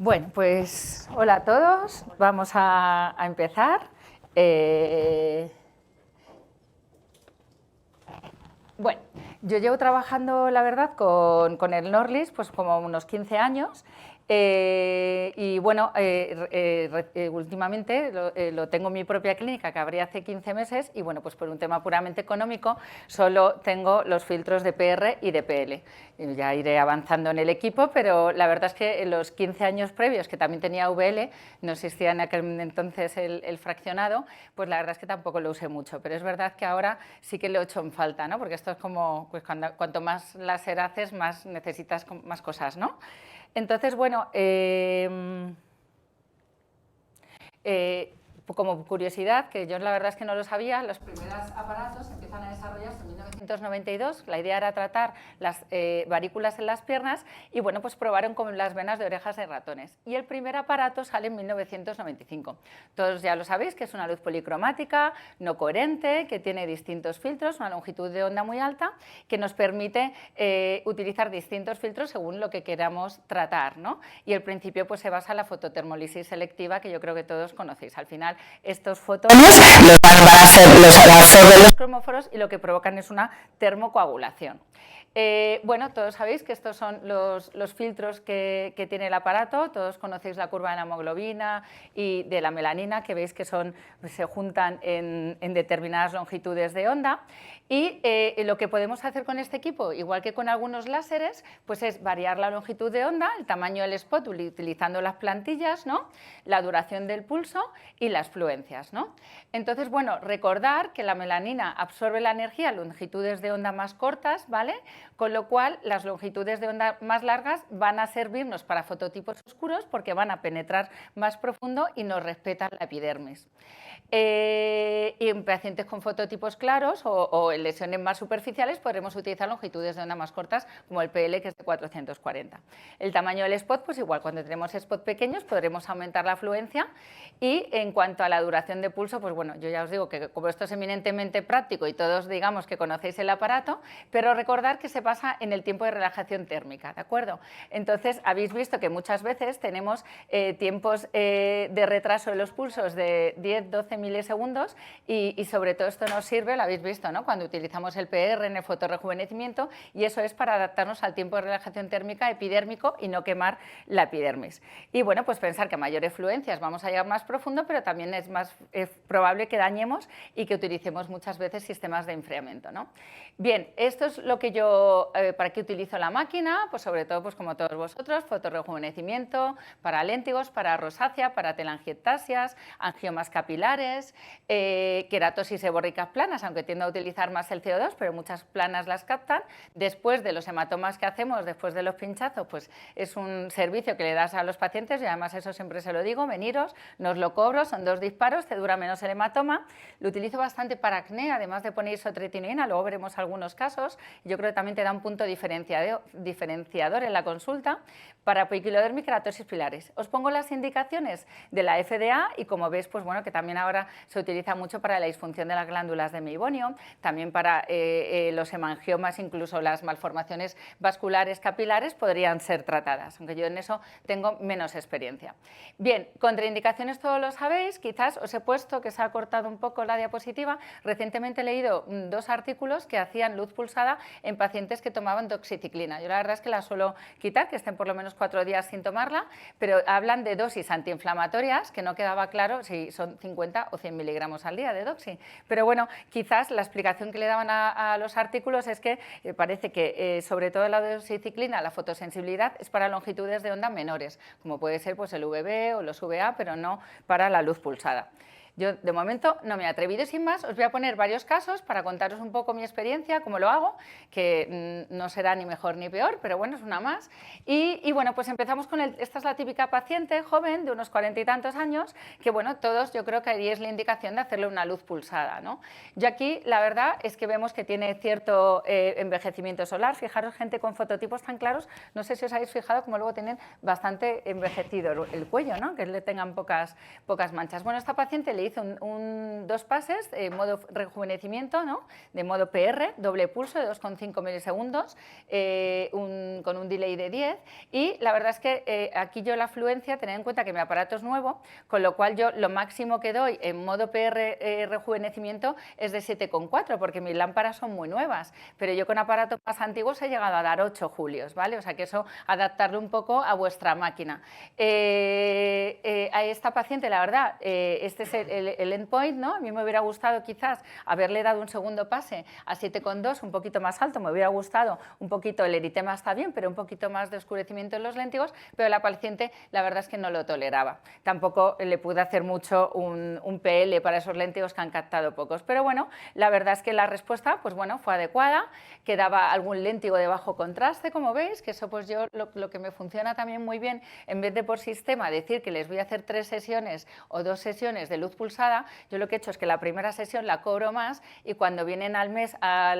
Bueno, pues hola a todos, vamos a empezar. Bueno, yo llevo trabajando, la verdad, con el Norlis pues como unos 15 años. Y bueno, últimamente lo tengo en mi propia clínica, que abrí hace 15 meses, y bueno, pues por un tema puramente económico solo tengo los filtros de PR y de PL. Ya iré avanzando en el equipo, pero la verdad es que en los 15 años previos, que también tenía VL, no existía en aquel entonces el fraccionado, pues la verdad es que tampoco lo usé mucho, pero es verdad que ahora sí que lo he hecho en falta, ¿no? Porque esto es como, pues cuanto más láser haces, más necesitas más cosas, ¿no? Entonces, bueno, como curiosidad, que yo la verdad es que no lo sabía, los primeros aparatos empiezan a desarrollarse en 1992. La idea era tratar las varículas en las piernas y bueno, pues probaron con las venas de orejas de ratones. Y el primer aparato sale en 1995. Todos ya lo sabéis, que es una luz policromática, no coherente, que tiene distintos filtros, una longitud de onda muy alta, que nos permite utilizar distintos filtros según lo que queramos tratar, ¿no? Y el principio pues se basa en la fototermólisis selectiva, que yo creo que todos conocéis. Al final, estos fotones los absorben los cromóforos y lo que provocan es una termocoagulación. Bueno, todos sabéis que estos son los filtros que tiene el aparato. Todos conocéis la curva de la hemoglobina y de la melanina, que veis que se juntan en determinadas longitudes de onda. Y lo que podemos hacer con este equipo, igual que con algunos láseres, pues es variar la longitud de onda, el tamaño del spot utilizando las plantillas, ¿no? La duración del pulso y las fluencias, ¿no? Entonces, bueno, recordar que la melanina absorbe la energía a longitudes de onda más cortas, ¿vale? Con lo cual, las longitudes de onda más largas van a servirnos para fototipos oscuros porque van a penetrar más profundo y nos respetan la epidermis. Y en pacientes con fototipos claros o en lesiones más superficiales podremos utilizar longitudes de onda más cortas como el PL, que es de 440. El tamaño del spot, pues igual, cuando tenemos spots pequeños podremos aumentar la fluencia. Y en cuanto a la duración de pulso, pues bueno, yo ya os digo que como esto es eminentemente práctico y todos digamos que conocéis el aparato, pero recordar que se basa en el tiempo de relajación térmica, ¿de acuerdo? Entonces, habéis visto que muchas veces tenemos tiempos de retraso de los pulsos de 10-12 milisegundos y sobre todo esto nos sirve, lo habéis visto, ¿no? Cuando utilizamos el PR en el fotorrejuvenecimiento, y eso es para adaptarnos al tiempo de relajación térmica epidérmico y no quemar la epidermis. Y bueno, pues pensar que a mayores fluencias vamos a llegar más profundo, pero también es más probable que dañemos y que utilicemos muchas veces sistemas de enfriamiento, ¿no? Bien, esto es lo que yo, para qué utilizo la máquina, pues sobre todo, pues como todos vosotros, fotorrejuvenecimiento, para léntigos, para rosácea, para telangiectasias, angiomas capilares, queratosis sebórricas planas, aunque tiendo a utilizar más el CO2, pero muchas planas las captan. Después de los hematomas que hacemos, después de los pinchazos, pues es un servicio que le das a los pacientes y además eso siempre se lo digo, veniros, no os lo cobro, son 2 disparos, te dura menos el hematoma. Lo utilizo bastante para acné, además de poner isotretinoína, luego veremos algunos casos. Yo creo que también te da un punto diferenciador en la consulta. Para poiquiloderma y queratosis pilares. Os pongo las indicaciones de la FDA y como veis, pues bueno, que también ahora se utiliza mucho para la disfunción de las glándulas de meibonio, también para los hemangiomas, incluso las malformaciones vasculares capilares podrían ser tratadas, aunque yo en eso tengo menos experiencia. Bien, contraindicaciones todos lo sabéis, quizás os he puesto que se ha cortado un poco la diapositiva. Recientemente he leído 2 artículos que hacían luz pulsada en pacientes que tomaban doxiciclina. Yo la verdad es que la suelo quitar, que estén por lo menos 4 días sin tomarla, pero hablan de dosis antiinflamatorias, que no quedaba claro si son 50 o 100 miligramos al día de doxi. Pero bueno, quizás la explicación que le daban a los artículos es que parece que sobre todo la doxiciclina, la fotosensibilidad es para longitudes de onda menores, como puede ser pues, el VB o los VA, pero no para la luz pulsada. Yo, de momento, no me he atrevido. Sin más, os voy a poner varios casos para contaros un poco mi experiencia, cómo lo hago, que no será ni mejor ni peor, pero bueno, es una más. Y bueno, pues empezamos con esta es la típica paciente joven de unos 40 y tantos años, que bueno, todos yo creo que ahí es la indicación de hacerle una luz pulsada, ¿no? Yo aquí, la verdad, es que vemos que tiene cierto envejecimiento solar. Fijaros, gente con fototipos tan claros, no sé si os habéis fijado como luego tienen bastante envejecido el cuello, ¿no? Que le tengan pocas manchas. Bueno, esta paciente le hice dos pases, modo rejuvenecimiento, ¿no? De modo PR, doble pulso de 2,5 milisegundos, con un delay de 10, y la verdad es que aquí yo la fluencia, tened en cuenta que mi aparato es nuevo, con lo cual yo lo máximo que doy en modo PR rejuvenecimiento es de 7,4, porque mis lámparas son muy nuevas, pero yo con aparatos más antiguos he llegado a dar 8 julios, ¿vale? O sea que eso, adaptarlo un poco a vuestra máquina. A esta paciente, la verdad, este es el endpoint, ¿no? A mí me hubiera gustado quizás haberle dado un segundo pase a 7,2, un poquito más alto, me hubiera gustado un poquito, el eritema está bien, pero un poquito más de oscurecimiento en los léntigos, pero la paciente la verdad es que no lo toleraba. Tampoco le pude hacer mucho un PL para esos léntigos que han captado pocos, pero bueno, la verdad es que la respuesta, pues bueno, fue adecuada, quedaba algún léntigo de bajo contraste, como veis, que eso pues yo lo que me funciona también muy bien, en vez de por sistema decir que les voy a hacer 3 sesiones o 2 sesiones de luz pulsada, yo lo que he hecho es que la primera sesión la cobro más y cuando vienen al mes a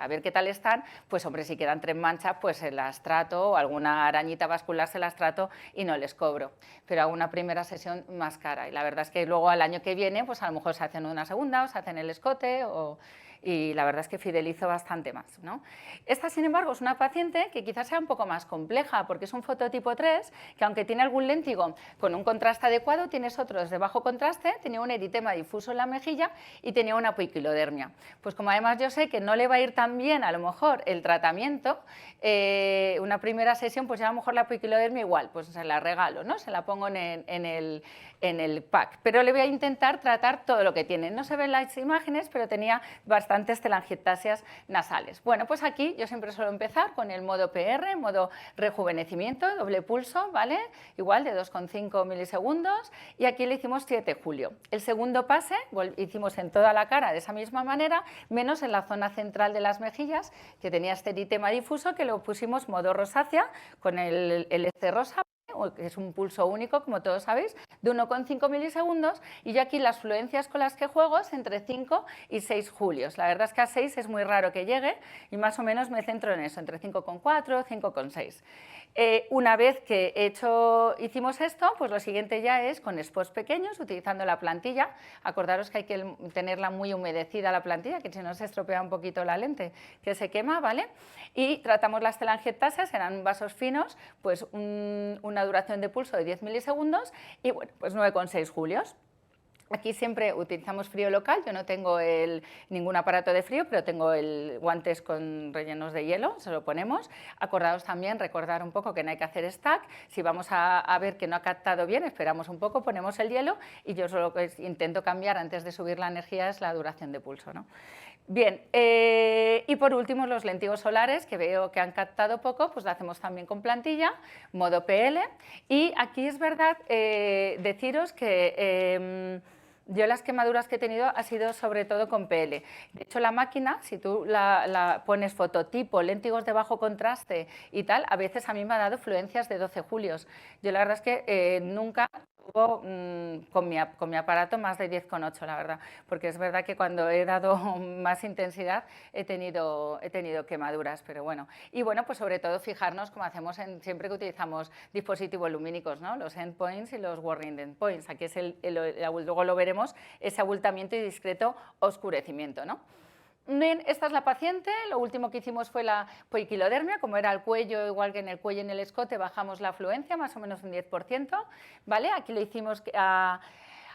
ver qué tal están, pues hombre, si quedan 3 manchas, pues se las trato, o alguna arañita vascular se las trato y no les cobro, pero hago una primera sesión más cara y la verdad es que luego al año que viene, pues a lo mejor se hacen una segunda o se hacen el escote y la verdad es que fidelizo bastante más, ¿no? Esta, sin embargo, es una paciente que quizás sea un poco más compleja porque es un fototipo 3 que aunque tiene algún léntigo con un contraste adecuado, tienes otros de bajo contraste, tenía un eritema difuso en la mejilla y tenía una poiquilodermia. Pues como además yo sé que no le va a ir tan bien a lo mejor el tratamiento, una primera sesión, pues ya a lo mejor la poiquilodermia igual, pues se la regalo, ¿no? Se la pongo en el pack, pero le voy a intentar tratar todo lo que tiene. No se ven las imágenes, pero tenía bastantes telangiectasias nasales. Bueno, pues aquí yo siempre suelo empezar con el modo PR, modo rejuvenecimiento, doble pulso, ¿vale? Igual de 2,5 milisegundos y aquí le hicimos 7 julio. El segundo pase hicimos en toda la cara de esa misma manera, menos en la zona central de las mejillas, que tenía este eritema difuso, que lo pusimos modo rosácea con el rosa, que es un pulso único, como todos sabéis, de 1,5 milisegundos, y yo aquí las fluencias con las que juego es entre 5 y 6 julios. La verdad es que a 6 es muy raro que llegue y más o menos me centro en eso, entre 5,4 y 5,6. Una vez que hicimos esto, pues lo siguiente ya es con spots pequeños, utilizando la plantilla. Acordaros que hay que tenerla muy humedecida la plantilla, que si no se estropea un poquito la lente, que se quema, ¿vale? Y tratamos las telangiectasias, eran vasos finos, pues una duración de pulso de 10 milisegundos y bueno, pues 9,6 julios. Aquí siempre utilizamos frío local, yo no tengo ningún aparato de frío, pero tengo guantes con rellenos de hielo, se lo ponemos. Acordaos también, recordar un poco que no hay que hacer stack, si vamos a ver que no ha captado bien, esperamos un poco, ponemos el hielo y yo solo que intento cambiar antes de subir la energía es la duración de pulso, ¿no? Bien, y por último los léntigos solares, que veo que han captado poco, pues lo hacemos también con plantilla, modo PL, y aquí es verdad deciros que yo las quemaduras que he tenido ha sido sobre todo con PL. De hecho, la máquina, si tú la pones fototipo, léntigos de bajo contraste y tal, a veces a mí me ha dado fluencias de 12 julios. Yo la verdad es que nunca tuvo con mi aparato más de 10,8, la verdad, porque es verdad que cuando he dado más intensidad he tenido quemaduras, pero bueno. Y bueno, pues sobre todo fijarnos como hacemos siempre que utilizamos dispositivos lumínicos, ¿no? Los endpoints y los warning endpoints. Aquí es luego lo veremos, ese abultamiento y discreto oscurecimiento, ¿no? Bien, esta es la paciente, lo último que hicimos fue la poiquilodermia, como era el cuello, igual que en el cuello y en el escote, bajamos la afluencia, más o menos un 10%, ¿vale? Aquí lo hicimos a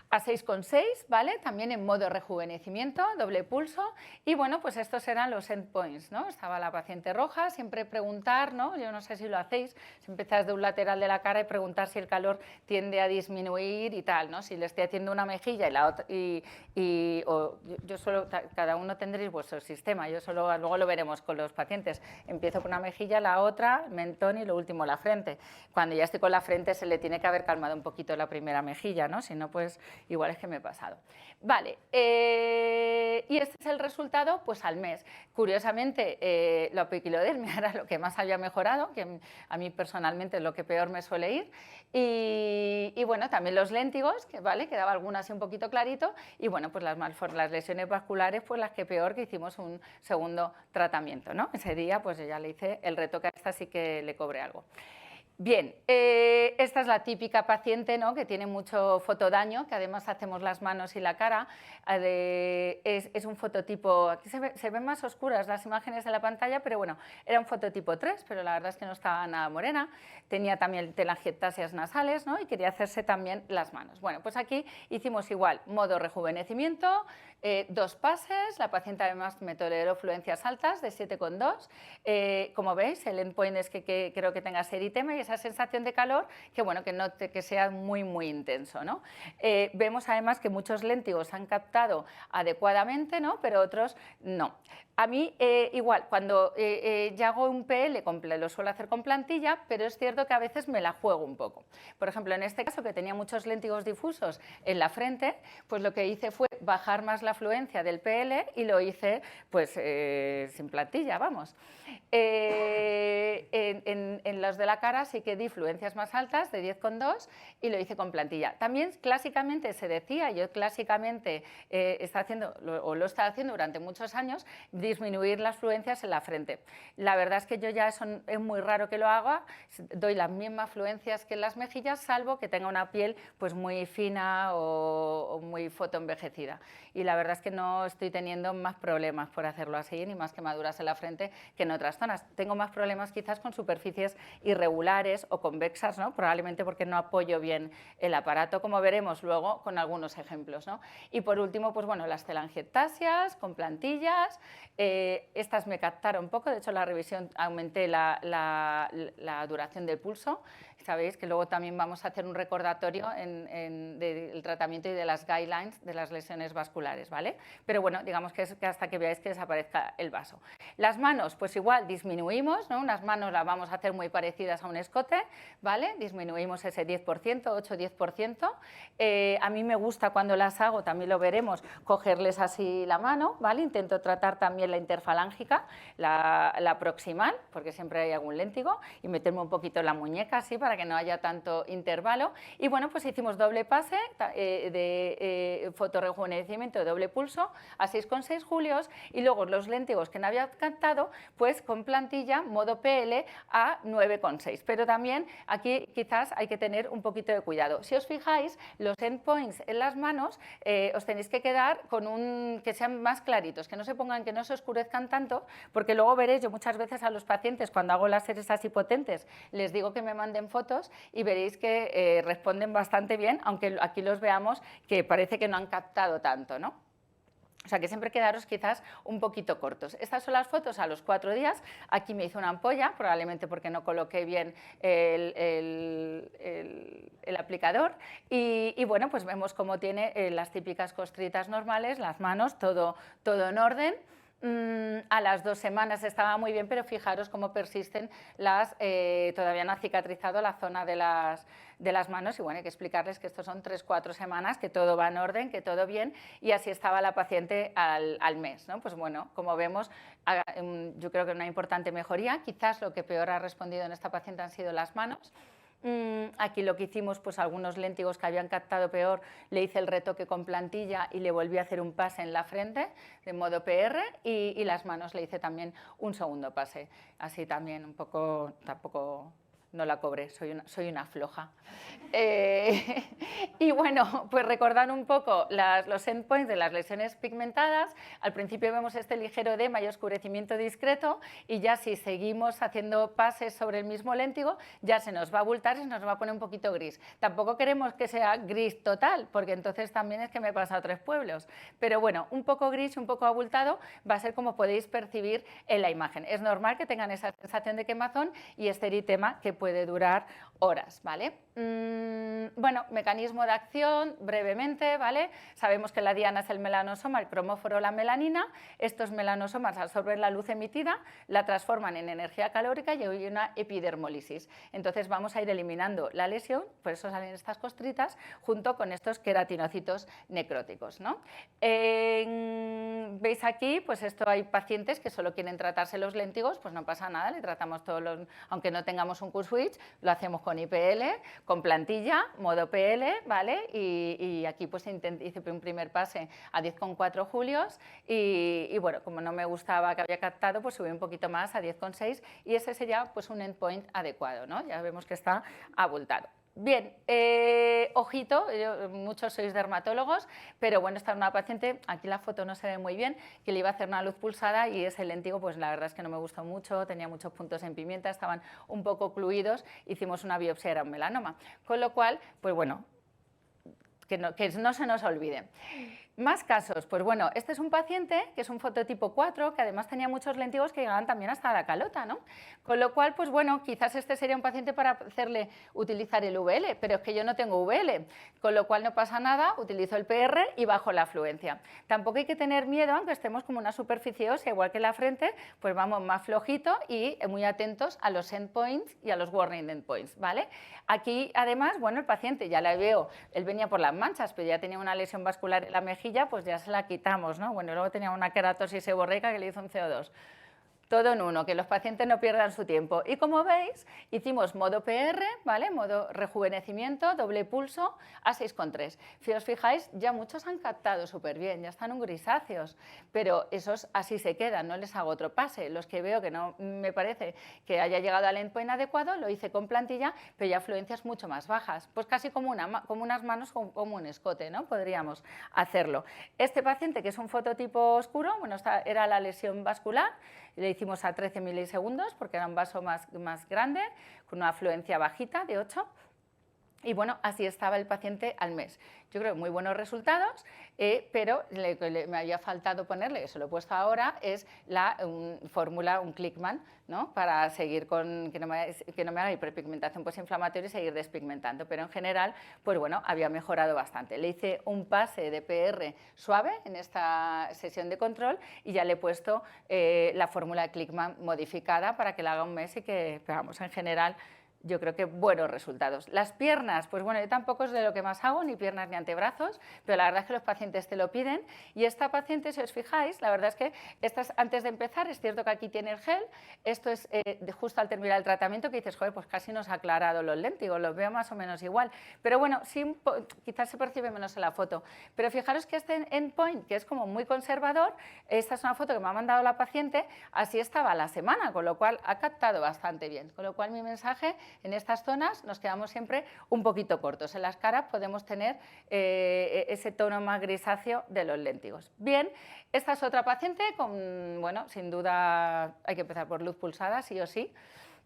6,6, ¿vale? También en modo rejuvenecimiento, doble pulso, y bueno, pues estos eran los endpoints, ¿no? Estaba la paciente roja, siempre preguntar, ¿no? Yo no sé si lo hacéis, si empezáis de un lateral de la cara y preguntar si el calor tiende a disminuir y tal, ¿no? Si le estoy haciendo una mejilla y la otra, yo solo, cada uno tendréis vuestro sistema, yo solo, luego lo veremos con los pacientes, empiezo con una mejilla, la otra, mentón y lo último la frente. Cuando ya estoy con la frente se le tiene que haber calmado un poquito la primera mejilla, ¿no? Si no, pues igual es que me he pasado. Vale, y este es el resultado pues al mes. Curiosamente, la poiquilodermia era lo que más había mejorado, que a mí personalmente es lo que peor me suele ir. Y bueno, también los léntigos, que vale, quedaba alguna así un poquito clarito. Y bueno, pues las lesiones vasculares, pues las que peor, que hicimos un segundo tratamiento, ¿no? Ese día pues yo ya le hice el retoque a esta, así que le cobré algo. Bien, esta es la típica paciente, ¿no?, que tiene mucho fotodaño, que además hacemos las manos y la cara. Es un fototipo, aquí se ven más oscuras las imágenes de la pantalla, pero bueno, era un fototipo 3, pero la verdad es que no estaba nada morena. Tenía también telangiectasias nasales, ¿no?, y quería hacerse también las manos. Bueno, pues aquí hicimos igual, modo rejuvenecimiento, 2 pases, la paciente además me toleró fluencias altas de 7,2. Como veis, el endpoint es que creo que tenga eritema y esa sensación de calor que, bueno, que sea muy, muy intenso, ¿no? Vemos además que muchos léntigos han captado adecuadamente, ¿no?, pero otros no. A mí, igual, cuando ya hago un PL, lo suelo hacer con plantilla, pero es cierto que a veces me la juego un poco. Por ejemplo, en este caso, que tenía muchos léntigos difusos en la frente, pues lo que hice fue bajar más la fluencia del PL y lo hice pues sin plantilla, vamos. En los de la cara sí que di fluencias más altas, de 10,2, y lo hice con plantilla. También clásicamente se decía, yo clásicamente lo estaba haciendo durante muchos años, disminuir las fluencias en la frente. La verdad es que yo ya eso es muy raro que lo haga, doy las mismas fluencias que en las mejillas, salvo que tenga una piel pues muy fina o muy fotoenvejecida. Y la verdad es que no estoy teniendo más problemas por hacerlo así, ni más quemaduras en la frente que en otras zonas. Tengo más problemas quizás con superficies irregulares o convexas, ¿no?, probablemente porque no apoyo bien el aparato, como veremos luego con algunos ejemplos, ¿no? Y por último, pues bueno, las telangiectasias con plantillas. Estas me captaron un poco, de hecho la revisión aumenté la duración del pulso. Sabéis que luego también vamos a hacer un recordatorio del tratamiento y de las guidelines de las lesiones vasculares, ¿vale? Pero bueno, digamos que hasta que veáis que desaparezca el vaso. Las manos, pues igual disminuimos, ¿no? Unas manos las vamos a hacer muy parecidas a un escote, ¿vale? Disminuimos ese 10%, 8-10%. A mí me gusta cuando las hago, también lo veremos, cogerles así la mano, ¿vale? Intento tratar también la interfalángica, la proximal, porque siempre hay algún léntigo, y meterme un poquito en la muñeca así para que no haya tanto intervalo. Y bueno, pues hicimos doble pase de fotorrejuvenecimiento de doble pulso a 6,6 julios y luego los léntigos que no había captado, pues con plantilla, modo PL a 9,6. Pero también aquí quizás hay que tener un poquito de cuidado. Si os fijáis, los endpoints en las manos os tenéis que quedar con que sean más claritos, que no se pongan, que no se oscurezcan tanto, porque luego veréis, yo muchas veces a los pacientes cuando hago láseres así potentes les digo que me manden fotos y veréis que responden bastante bien, aunque aquí los veamos que parece que no han captado tanto, ¿no? O sea que siempre quedaros quizás un poquito cortos. Estas son las fotos a los 4 días. Aquí me hizo una ampolla, probablemente porque no coloqué bien el aplicador. Y bueno, pues vemos cómo tiene las típicas costritas normales, las manos, todo en orden. A las 2 semanas estaba muy bien, pero fijaros cómo persisten todavía no ha cicatrizado la zona de las manos y bueno, hay que explicarles que esto son 3-4 semanas, que todo va en orden, que todo bien y así estaba la paciente al mes, ¿no? Pues bueno, como vemos, yo creo que una importante mejoría, quizás lo que peor ha respondido en esta paciente han sido las manos. Aquí lo que hicimos, pues algunos léntigos que habían captado peor, le hice el retoque con plantilla y le volví a hacer un pase en la frente de modo PR y las manos le hice también un segundo pase, así también un poco, tampoco no la cobré, soy una floja. Y bueno, pues recordar un poco los endpoints de las lesiones pigmentadas. Al principio vemos este ligero edema y oscurecimiento discreto y ya si seguimos haciendo pases sobre el mismo léntigo ya se nos va a abultar y se nos va a poner un poquito gris. Tampoco queremos que sea gris total, porque entonces también es que me pasa a 3 pueblos. Pero bueno, un poco gris, un poco abultado va a ser como podéis percibir en la imagen. Es normal que tengan esa sensación de quemazón y este eritema que puede durar horas, ¿vale? Bueno, mecanismo de acción, brevemente, ¿vale? Sabemos que la diana es el melanosoma, el cromóforo la melanina. Estos melanosomas absorben la luz emitida, la transforman en energía calórica y hay una epidermólisis. Entonces vamos a ir eliminando la lesión, por eso salen estas costritas, junto con estos queratinocitos necróticos, ¿no? Veis aquí, pues esto hay pacientes que solo quieren tratarse los léntigos, pues no pasa nada, le tratamos todos aunque no tengamos un curso switch, lo hacemos con IPL, con plantilla, modo PL, ¿vale? Y aquí pues hice un primer pase a 10,4 julios y bueno, como no me gustaba que había captado, pues subí un poquito más a 10,6 y ese sería pues un endpoint adecuado, ¿no? Ya vemos que está abultado. Bien, ojito, muchos sois dermatólogos, pero bueno, esta es una paciente, aquí la foto no se ve muy bien, que le iba a hacer una luz pulsada y ese léntigo, pues la verdad es que no me gustó mucho, tenía muchos puntos en pimienta, estaban un poco ocluidos, hicimos una biopsia, era un melanoma, con lo cual, pues bueno, que no se nos olvide. Más casos, pues bueno, este es un paciente que es un fototipo 4, que además tenía muchos léntigos que llegaban también hasta la calota, ¿no? Con lo cual, pues bueno, quizás este sería un paciente para hacerle utilizar el VL, pero es que yo no tengo VL, con lo cual no pasa nada, utilizo el PR y bajo la afluencia. Tampoco hay que tener miedo, aunque estemos como una superficie ósea, igual que la frente, pues vamos más flojito y muy atentos a los endpoints y a los warning endpoints, ¿vale? Aquí, además, bueno, el paciente ya la veo, él venía por las manchas, pero ya tenía una lesión vascular en la mejilla, pues ya se la quitamos, ¿no? Bueno, luego tenía una queratosis seborreica que le hizo un CO2. Todo en uno, que los pacientes no pierdan su tiempo. Y como veis, hicimos modo PR, ¿vale? Modo rejuvenecimiento, doble pulso, a 6,3. Si os fijáis, ya muchos han captado súper bien, ya están un grisáceos, pero esos así se quedan, no les hago otro pase. Los que veo que no me parece que haya llegado al endpoint adecuado, lo hice con plantilla, pero ya afluencias mucho más bajas, pues casi como unas manos como un escote, ¿no? Podríamos hacerlo. Este paciente, que es un fototipo oscuro, bueno, era la lesión vascular, le hicimos a 13 milisegundos porque era un vaso más grande, con una afluencia bajita de 8. Y bueno, así estaba el paciente al mes. Yo creo que muy buenos resultados, pero me había faltado ponerle, que se lo he puesto ahora, es la fórmula, un Clickman, ¿no? Para seguir con que no me haga hiperpigmentación posinflamatoria y seguir despigmentando. Pero en general, pues bueno, había mejorado bastante. Le hice un pase de PR suave en esta sesión de control y ya le he puesto la fórmula de Clickman modificada para que la haga un mes y que, vamos, en general, yo creo que buenos resultados. Las piernas, pues bueno, yo tampoco es de lo que más hago, ni piernas ni antebrazos, pero la verdad es que los pacientes te lo piden. Y esta paciente, si os fijáis, la verdad es que antes de empezar, es cierto que aquí tiene el gel, esto es justo al terminar el tratamiento, que dices, joder, pues casi nos ha aclarado los léntigos, los veo más o menos igual. Pero bueno, sí, quizás se percibe menos en la foto. Pero fijaros que este endpoint, que es como muy conservador, esta es una foto que me ha mandado la paciente, así estaba la semana, con lo cual ha captado bastante bien. Con lo cual mi mensaje, en estas zonas nos quedamos siempre un poquito cortos. En las caras podemos tener ese tono más grisáceo de los léntigos. Bien, esta es otra paciente con, bueno, sin duda hay que empezar por luz pulsada, sí o sí.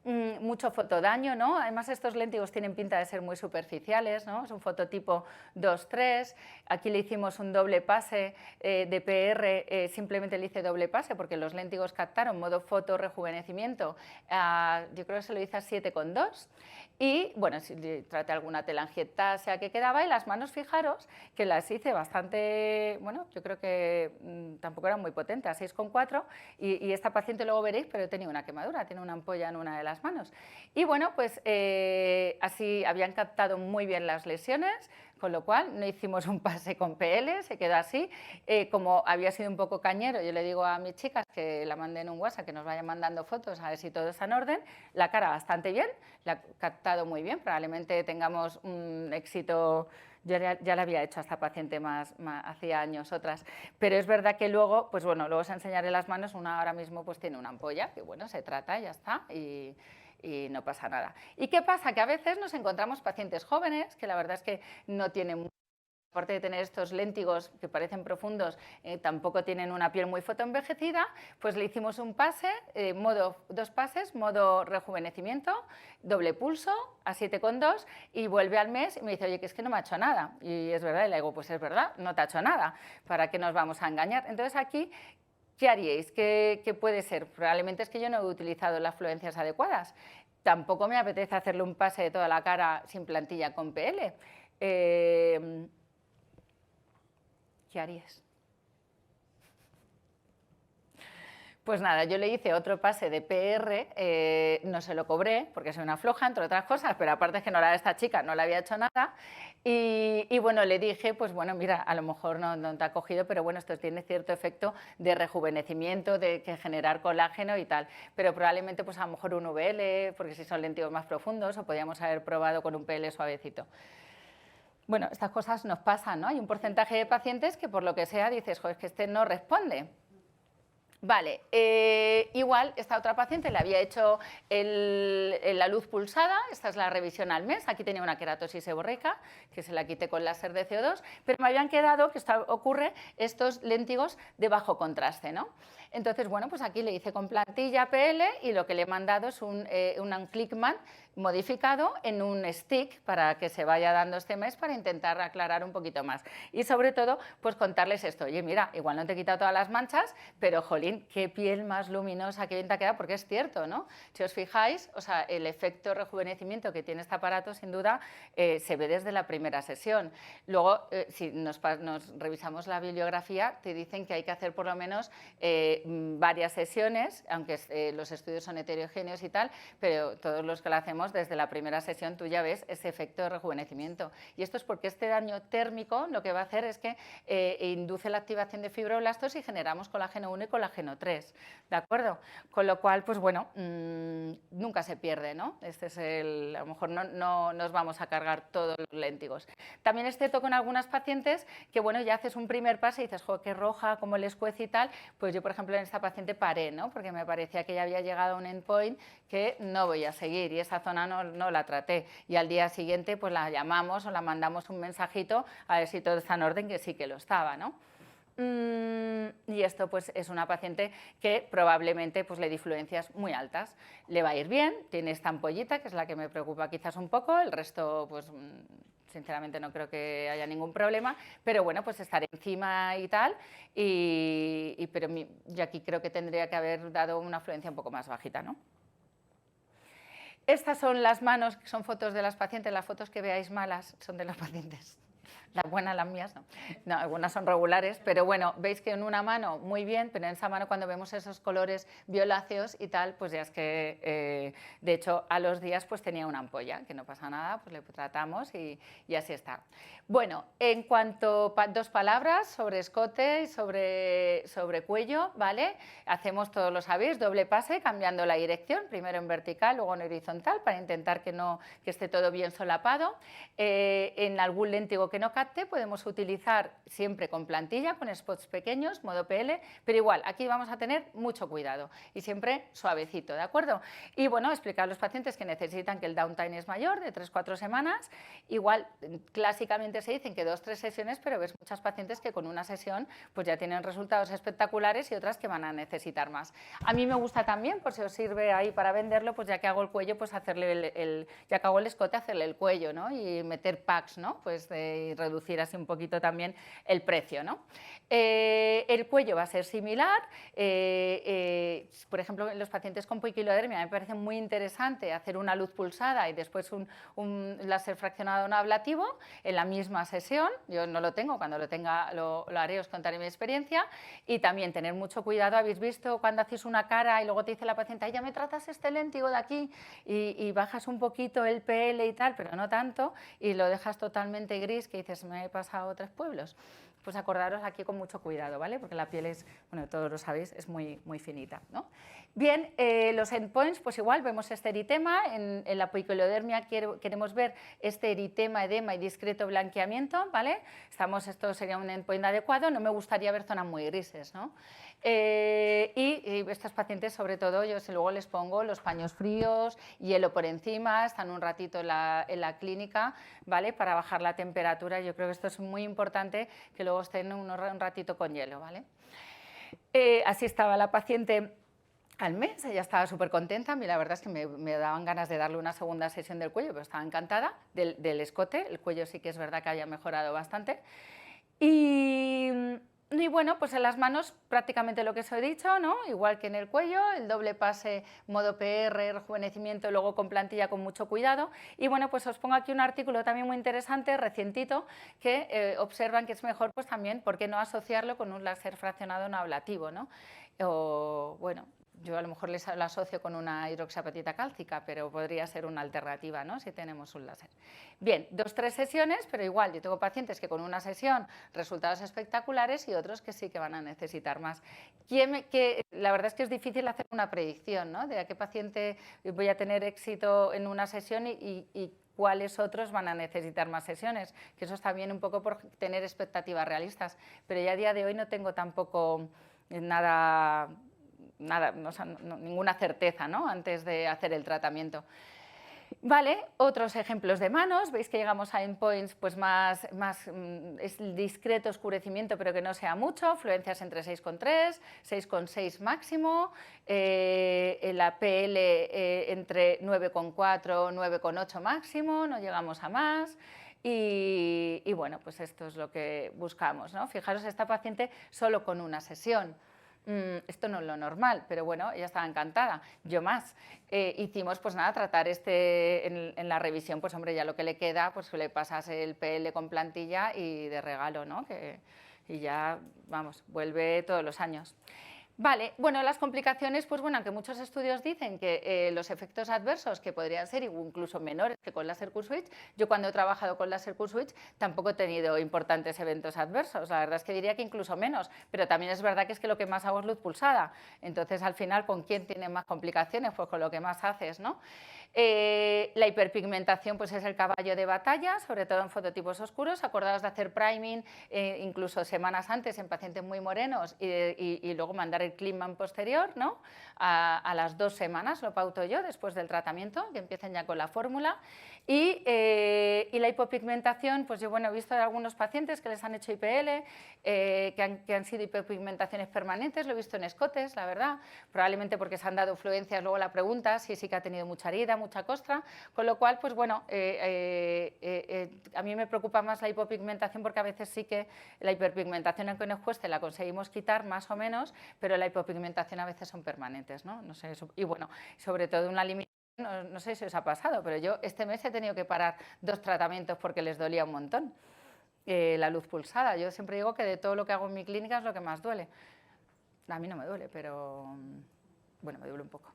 Mucho fotodaño, ¿no? Además estos léntigos tienen pinta de ser muy superficiales, ¿no? Es un fototipo 2-3, aquí le hicimos un doble pase de PR, simplemente le hice doble pase porque los léntigos captaron modo foto rejuvenecimiento, yo creo que se lo hice a 7,2 y bueno, si traté alguna telangiectasia que quedaba y las manos, fijaros que las hice bastante, bueno, yo creo que tampoco eran muy potentes, a 6,4 y esta paciente luego veréis, pero tenía una quemadura, tiene una ampolla en una de las manos. Y bueno, pues así habían captado muy bien las lesiones, con lo cual no hicimos un pase con PL, se quedó así. Como había sido un poco cañero, yo le digo a mis chicas que la manden un WhatsApp, que nos vayan mandando fotos a ver si todo está en orden. La cara bastante bien, la ha captado muy bien, probablemente tengamos un éxito. Yo ya la había hecho a esta paciente más hacía años otras, pero es verdad que luego, pues bueno, luego os enseñaré las manos, una ahora mismo pues tiene una ampolla, que bueno, se trata, ya está, y no pasa nada. ¿Y qué pasa? Que a veces nos encontramos pacientes jóvenes que la verdad es que no tienen, aparte de tener estos léntigos que parecen profundos, tampoco tienen una piel muy fotoenvejecida, pues le hicimos un pase, dos pases, modo rejuvenecimiento, doble pulso a 7,2 y vuelve al mes y me dice, oye, que es que no me ha hecho nada. Y es verdad, y le digo, pues es verdad, no te ha hecho nada, ¿para qué nos vamos a engañar? Entonces aquí, ¿qué haríais? ¿Qué puede ser? Probablemente es que yo no he utilizado las fluencias adecuadas. Tampoco me apetece hacerle un pase de toda la cara sin plantilla con PL. ¿Qué harías? Pues nada, yo le hice otro pase de PR, no se lo cobré porque soy una floja, entre otras cosas, pero aparte es que no era esta chica, no le había hecho nada. Y bueno, le dije, pues bueno, mira, a lo mejor no te ha cogido, pero bueno, esto tiene cierto efecto de rejuvenecimiento, de que generar colágeno y tal. Pero probablemente, pues a lo mejor un VL, porque si son lentigos más profundos, o podríamos haber probado con un PL suavecito. Bueno, estas cosas nos pasan, ¿no? Hay un porcentaje de pacientes que por lo que sea dices, joder, es que este no responde. Vale, igual esta otra paciente le había hecho la luz pulsada, esta es la revisión al mes, aquí tenía una queratosis seborreica, que se la quité con láser de CO2, pero me habían quedado, que esto ocurre, estos léntigos de bajo contraste, ¿no? Entonces, bueno, pues aquí le hice con plantilla PL y lo que le he mandado es un Clickman modificado en un stick para que se vaya dando este mes para intentar aclarar un poquito más. Y sobre todo, pues contarles esto, oye, mira, igual no te he quitado todas las manchas, pero jolín, qué piel más luminosa, qué bien te ha quedado, porque es cierto, ¿no? Si os fijáis, o sea, el efecto rejuvenecimiento que tiene este aparato, sin duda, se ve desde la primera sesión. Luego, si nos revisamos la bibliografía, te dicen que hay que hacer por lo menos varias sesiones, aunque los estudios son heterogéneos y tal, pero todos los que lo hacemos desde la primera sesión tú ya ves ese efecto de rejuvenecimiento. Y esto es porque este daño térmico lo que va a hacer es que induce la activación de fibroblastos y generamos colágeno 1 y colágeno 3, ¿de acuerdo? Con lo cual, pues bueno, nunca se pierde, ¿no? Este es a lo mejor no nos vamos a cargar todos los léntigos. También es cierto con algunas pacientes que, bueno, ya haces un primer pase y dices, jo, qué roja, cómo le escuece y tal, pues yo, por ejemplo, en esta paciente paré, ¿no? Porque me parecía que ya había llegado a un endpoint que no voy a seguir y esa zona no la traté, y al día siguiente pues la llamamos o la mandamos un mensajito a ver si todo está en orden, que sí que lo estaba, ¿no? Y esto pues es una paciente que probablemente pues le di fluencias muy altas. Le va a ir bien, tiene esta ampollita, que es la que me preocupa quizás un poco, el resto pues sinceramente no creo que haya ningún problema, pero bueno, pues estaré encima y tal, pero yo aquí creo que tendría que haber dado una fluencia un poco más bajita, ¿no? Estas son las manos, que son fotos de las pacientes, las fotos que veáis malas son de los pacientes. Las buenas, las mías, no. No, algunas son regulares, pero bueno, veis que en una mano muy bien, pero en esa mano cuando vemos esos colores violáceos y tal, pues ya es que, de hecho, a los días pues tenía una ampolla, que no pasa nada, pues le tratamos y así está. Bueno, en cuanto dos palabras sobre escote y sobre cuello, ¿vale? Hacemos, todos lo sabéis, doble pase, cambiando la dirección, primero en vertical, luego en horizontal, para intentar que esté todo bien solapado. En algún léntigo que no capte, podemos utilizar siempre con plantilla, con spots pequeños, modo PL, pero igual, aquí vamos a tener mucho cuidado y siempre suavecito, ¿de acuerdo? Y bueno, explicar a los pacientes que necesitan que el downtime es mayor, de 3-4 semanas, igual, clásicamente se dicen que 2-3 sesiones, pero ves muchas pacientes que con una sesión pues ya tienen resultados espectaculares y otras que van a necesitar más. A mí me gusta también, por si os sirve ahí para venderlo, pues ya que hago el cuello, pues hacerle ya que hago el escote, hacerle el cuello, ¿no? Y meter packs, ¿no? Pues y reducir así un poquito también el precio, ¿no? El cuello va a ser similar, por ejemplo, en los pacientes con poiquilodermia me parece muy interesante hacer una luz pulsada y después un láser fraccionado no ablativo en la misma sesión. Yo no lo tengo, cuando lo tenga lo haré, os contaré mi experiencia. Y también tener mucho cuidado, habéis visto cuando hacéis una cara y luego te dice la paciente, ay, ya me tratas este léntigo de aquí, y bajas un poquito el PL y tal, pero no tanto, y lo dejas totalmente gris, que dices, me he pasado 3 pueblos. Pues acordaros aquí con mucho cuidado, ¿vale? Porque la piel es, bueno, todos lo sabéis, es muy, muy finita, ¿no? Bien, los endpoints, pues igual vemos este eritema, en la poiquilodermia queremos ver este eritema, edema y discreto blanqueamiento, ¿vale? Esto sería un endpoint adecuado, no me gustaría ver zonas muy grises, ¿no? Y estas pacientes, sobre todo, yo luego les pongo los paños fríos, hielo por encima, están un ratito en la clínica, ¿vale? Para bajar la temperatura. Yo creo que esto es muy importante, que luego estén un ratito con hielo, ¿vale? Así estaba la paciente al mes, ella estaba súper contenta. A mí la verdad es que me daban ganas de darle una segunda sesión del cuello, pero estaba encantada del escote. El cuello sí que es verdad que había mejorado bastante. Y bueno, pues en las manos prácticamente lo que os he dicho, ¿no? Igual que en el cuello, el doble pase, modo PR, rejuvenecimiento, luego con plantilla con mucho cuidado. Y bueno, pues os pongo aquí un artículo también muy interesante, recientito, que observan que es mejor pues también, ¿por qué no asociarlo con un láser fraccionado no ablativo, ¿no? o bueno, yo a lo mejor la asocio con una hidroxiapatita cálcica, pero podría ser una alternativa, ¿no?, si tenemos un láser. Bien, 2-3 sesiones, pero igual yo tengo pacientes que con una sesión resultados espectaculares y otros que sí que van a necesitar más. La verdad es que es difícil hacer una predicción, ¿no?, de a qué paciente voy a tener éxito en una sesión y cuáles otros van a necesitar más sesiones, que eso está bien un poco por tener expectativas realistas, pero ya a día de hoy no tengo tampoco ninguna certeza, ¿no?, antes de hacer el tratamiento. Vale, otros ejemplos de manos, veis que llegamos a endpoints pues más discreto oscurecimiento, pero que no sea mucho, fluencias entre 6,3, 6,6 máximo, la PL entre 9,4, 9,8 máximo, no llegamos a más. Y bueno, pues esto es lo que buscamos, ¿no? Fijaros, esta paciente solo con una sesión. Esto no es lo normal, pero bueno, ella estaba encantada, yo más. Hicimos, pues nada, tratar en la revisión, pues hombre, ya lo que le queda, pues le pasas el PL con plantilla y de regalo, ¿no? Y ya, vamos, vuelve todos los años. Vale, bueno, las complicaciones, pues bueno, aunque muchos estudios dicen que los efectos adversos que podrían ser incluso menores que con láser Q-switch, yo cuando he trabajado con láser Q-switch tampoco he tenido importantes eventos adversos, la verdad es que diría que incluso menos, pero también es verdad que es que lo que más hago es luz pulsada, entonces al final, ¿con quién tiene más complicaciones? Pues con lo que más haces, ¿no? La hiperpigmentación pues es el caballo de batalla, sobre todo en fototipos oscuros. Acordaos de hacer priming incluso semanas antes en pacientes muy morenos y luego mandar el Cleanman posterior, ¿no? A las 2 semanas lo pauto yo después del tratamiento, que empiecen ya con la fórmula. Y la hipopigmentación, pues yo bueno, he visto de algunos pacientes que les han hecho IPL, que han sido hipopigmentaciones permanentes, lo he visto en escotes, la verdad, probablemente porque se han dado fluencias, luego la pregunta, sí que ha tenido mucha herida, mucha costra, con lo cual, pues bueno, a mí me preocupa más la hipopigmentación porque a veces sí que la hiperpigmentación, aunque nos cueste, la conseguimos quitar más o menos, pero la hipopigmentación a veces son permanentes, ¿no? No sé, y bueno, sobre todo una limitación. No sé si os ha pasado, pero yo este mes he tenido que parar 2 tratamientos porque les dolía un montón la luz pulsada. Yo siempre digo que de todo lo que hago en mi clínica es lo que más duele. A mí no me duele, pero bueno, me duele un poco.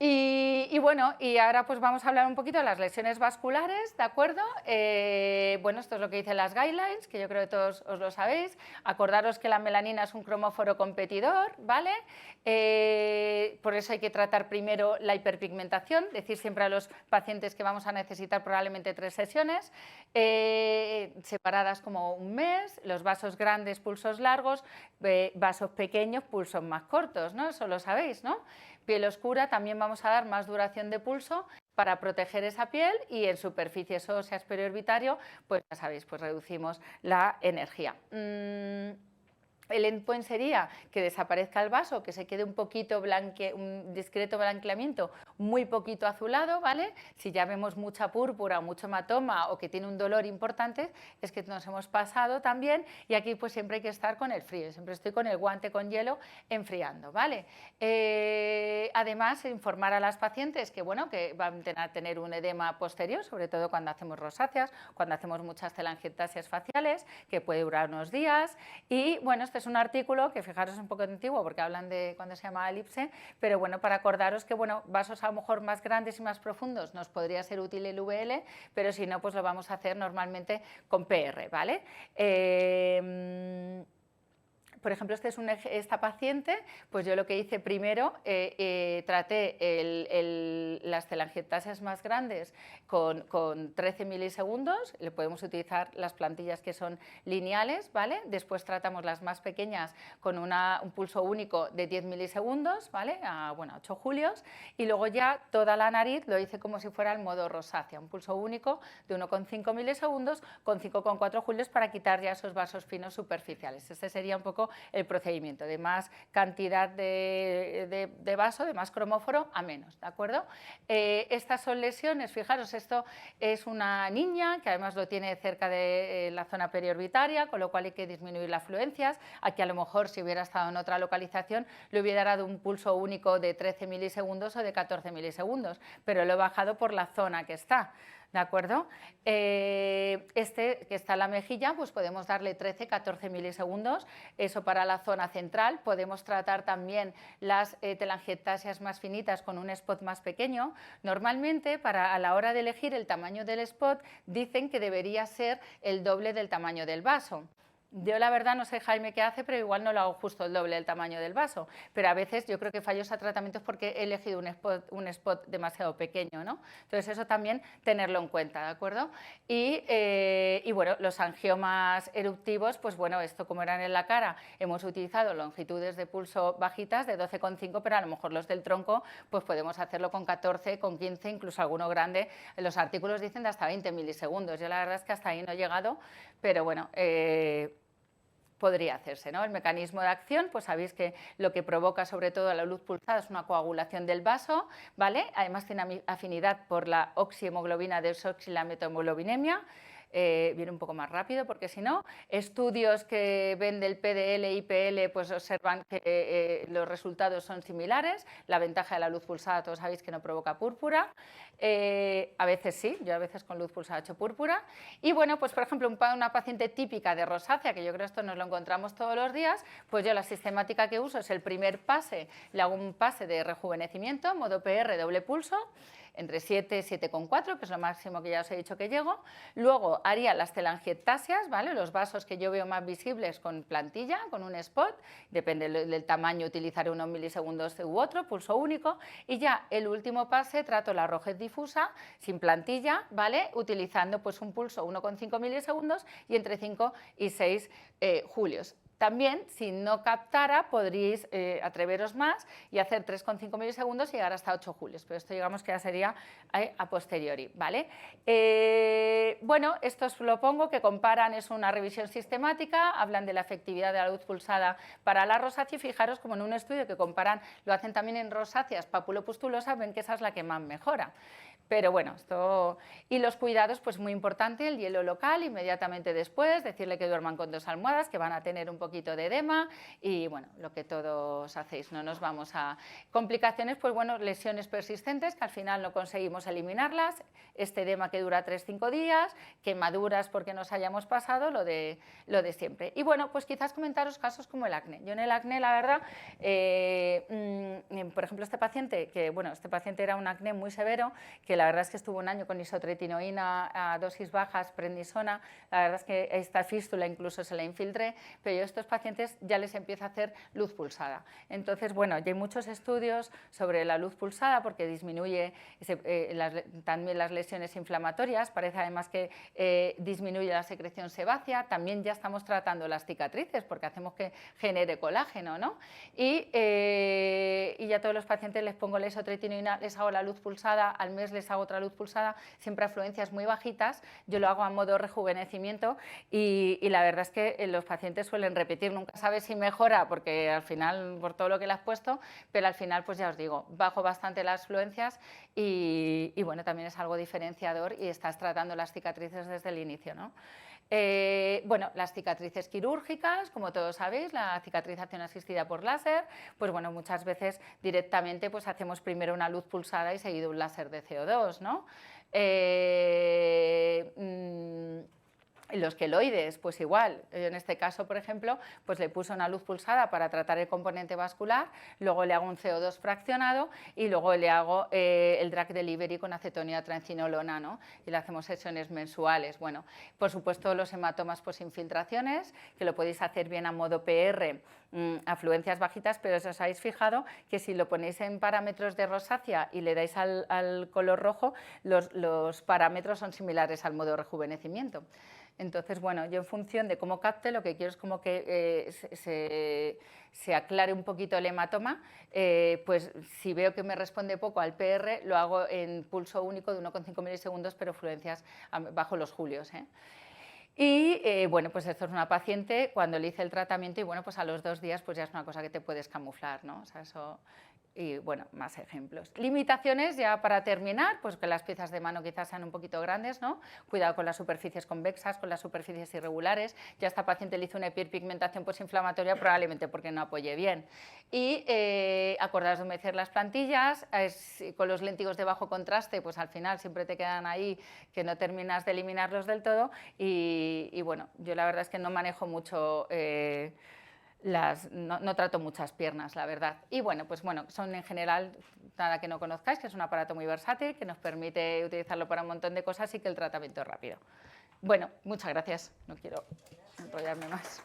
Y bueno, y ahora pues vamos a hablar un poquito de las lesiones vasculares, ¿de acuerdo? Bueno, esto es lo que dicen las guidelines, que yo creo que todos os lo sabéis. Acordaros que la melanina es un cromóforo competidor, ¿vale? Por eso hay que tratar primero la hiperpigmentación, decir siempre a los pacientes que vamos a necesitar probablemente 3 sesiones, separadas como un mes, los vasos grandes, pulsos largos, vasos pequeños, pulsos más cortos, ¿no? Eso lo sabéis, ¿no? Piel oscura, también vamos a dar más duración de pulso para proteger esa piel y en superficies óseas periorbitario, pues ya sabéis, pues reducimos la energía. El endpoint sería que desaparezca el vaso, que se quede un poquito un discreto blanqueamiento, muy poquito azulado, ¿vale? Si ya vemos mucha púrpura o mucho hematoma o que tiene un dolor importante, es que nos hemos pasado también y aquí pues siempre hay que estar con el frío, siempre estoy con el guante con hielo enfriando, ¿vale? Además, informar a las pacientes que, bueno, que van a tener un edema posterior, sobre todo cuando hacemos rosáceas, cuando hacemos muchas telangiectasias faciales, que puede durar unos días y, bueno, este es un artículo que fijaros es un poco antiguo porque hablan de cuando se llama elipse, pero bueno, para acordaros que bueno, vasos a lo mejor más grandes y más profundos nos podría ser útil el VL, pero si no, pues lo vamos a hacer normalmente con PR, ¿vale? Por ejemplo, esta paciente, pues yo lo que hice primero, traté las telangiectasias más grandes con 13 milisegundos, le podemos utilizar las plantillas que son lineales, ¿vale? Después tratamos las más pequeñas con un pulso único de 10 milisegundos, ¿vale? A 8 julios, y luego ya toda la nariz lo hice como si fuera el modo rosácea, un pulso único de 1,5 milisegundos con 5,4 julios para quitar ya esos vasos finos superficiales. Este sería un poco el procedimiento, de más cantidad de vaso, de más cromóforo a menos, ¿de acuerdo? Estas son lesiones, fijaros, esto es una niña que además lo tiene cerca de la zona periorbitaria, con lo cual hay que disminuir las fluencias. Aquí a lo mejor si hubiera estado en otra localización le hubiera dado un pulso único de 13 milisegundos o de 14 milisegundos, pero lo he bajado por la zona que está. ¿De acuerdo? Este que está en la mejilla, pues podemos darle 13-14 milisegundos, eso para la zona central. Podemos tratar también las telangiectasias más finitas con un spot más pequeño. Normalmente, a la hora de elegir el tamaño del spot, dicen que debería ser el doble del tamaño del vaso. Yo la verdad no sé Jaime qué hace, pero igual no lo hago justo el doble del tamaño del vaso, pero a veces yo creo que fallos a tratamientos porque he elegido un spot demasiado pequeño, ¿no? Entonces eso también tenerlo en cuenta, ¿de acuerdo? Y bueno, los angiomas eruptivos, pues bueno, esto como eran en la cara, hemos utilizado longitudes de pulso bajitas de 12,5, pero a lo mejor los del tronco pues podemos hacerlo con 14, con 15, incluso alguno grande. Los artículos dicen de hasta 20 milisegundos, yo la verdad es que hasta ahí no he llegado, pero bueno, podría hacerse, ¿no? El mecanismo de acción, pues sabéis que lo que provoca sobre todo la luz pulsada es una coagulación del vaso, ¿vale? Además tiene afinidad por la oxihemoglobina desoxilametohemoglobinemia. Viene un poco más rápido porque si no, estudios que ven del PDL y IPL pues observan que los resultados son similares. La ventaja de la luz pulsada, todos sabéis que no provoca púrpura. A veces sí, yo a veces con luz pulsada he hecho púrpura. Y bueno, pues por ejemplo, una paciente típica de rosácea, que yo creo que esto nos lo encontramos todos los días, pues yo la sistemática que uso es el primer pase, le hago un pase de rejuvenecimiento, modo PR, doble pulso, entre 7 y 7,4, que es lo máximo que ya os he dicho que llego. Luego haría las telangiectasias, ¿vale? Los vasos que yo veo más visibles con plantilla, con un spot, depende del tamaño, utilizaré unos milisegundos u otro, pulso único. Y ya el último pase, trato la rojez difusa, sin plantilla, ¿vale? Utilizando pues un pulso 1,5 milisegundos y entre 5 y 6 julios. También, si no captara, podríais atreveros más y hacer 3,5 milisegundos y llegar hasta 8 julios, pero esto digamos que ya sería a posteriori, ¿vale? Bueno, esto os lo pongo, que comparan, es una revisión sistemática, hablan de la efectividad de la luz pulsada para la rosácea y fijaros como en un estudio que comparan, lo hacen también en rosáceas papulopustulosas, ven que esa es la que más mejora. Pero bueno, esto... Y los cuidados, pues muy importante, el hielo local inmediatamente después, decirle que duerman con 2 almohadas, que van a tener un poquito de edema y bueno, lo que todos hacéis, no nos vamos a... Complicaciones, pues bueno, lesiones persistentes, que al final no conseguimos eliminarlas, este edema que dura 3-5 días, quemaduras porque nos hayamos pasado, lo de siempre. Y bueno, pues quizás comentaros casos como el acné. Yo en el acné, la verdad, por ejemplo, este paciente era un acné muy severo, que la verdad es que estuvo un año con isotretinoína a dosis bajas, prednisona, la verdad es que esta fístula incluso se la infiltré, pero yo a estos pacientes ya les empiezo a hacer luz pulsada. Entonces, bueno, ya hay muchos estudios sobre la luz pulsada porque disminuye también las lesiones inflamatorias, parece además que disminuye la secreción sebácea, también ya estamos tratando las cicatrices porque hacemos que genere colágeno, ¿no? Y ya a todos los pacientes les pongo la isotretinoína, les hago la luz pulsada, al mes les hago otra luz pulsada, siempre a afluencias muy bajitas, yo lo hago a modo rejuvenecimiento y la verdad es que los pacientes suelen repetir, nunca sabes si mejora porque al final, por todo lo que le has puesto, pero al final pues ya os digo, bajo bastante las afluencias y bueno, también es algo diferenciador y estás tratando las cicatrices desde el inicio, ¿no? Bueno, las cicatrices quirúrgicas, como todos sabéis, la cicatrización asistida por láser, pues bueno, muchas veces directamente pues hacemos primero una luz pulsada y seguido un láser de CO2, ¿no? Los queloides, pues igual, en este caso, por ejemplo, pues le puse una luz pulsada para tratar el componente vascular, luego le hago un CO2 fraccionado y luego le hago el drug delivery con acetonia transinolona, ¿no? Y le hacemos sesiones mensuales. Bueno, por supuesto los hematomas pues infiltraciones, que lo podéis hacer bien a modo PR, afluencias bajitas, pero os habéis fijado que si lo ponéis en parámetros de rosácea y le dais al color rojo, los parámetros son similares al modo rejuvenecimiento. Entonces, bueno, yo en función de cómo capte, lo que quiero es como que se aclare un poquito el hematoma, pues si veo que me responde poco al PR, lo hago en pulso único de 1,5 milisegundos, pero fluencias bajo los julios, ¿eh? Y bueno, pues esto es una paciente, cuando le hice el tratamiento y bueno, pues a los 2 días pues ya es una cosa que te puedes camuflar, ¿no? O sea, eso... y bueno, más ejemplos. Limitaciones, ya para terminar, pues que las piezas de mano quizás sean un poquito grandes, ¿no? Cuidado con las superficies convexas, con las superficies irregulares. Ya esta paciente le hizo una hiperpigmentación postinflamatoria probablemente porque no apoye bien. Y acordaros de humedecer las plantillas, con los léntigos de bajo contraste, pues al final siempre te quedan ahí que no terminas de eliminarlos del todo y bueno, yo la verdad es que no manejo mucho... no trato muchas piernas, la verdad. Y bueno, pues bueno, son en general, nada que no conozcáis, que es un aparato muy versátil, que nos permite utilizarlo para un montón de cosas y que el tratamiento es rápido. Bueno, muchas gracias, no quiero enrollarme más.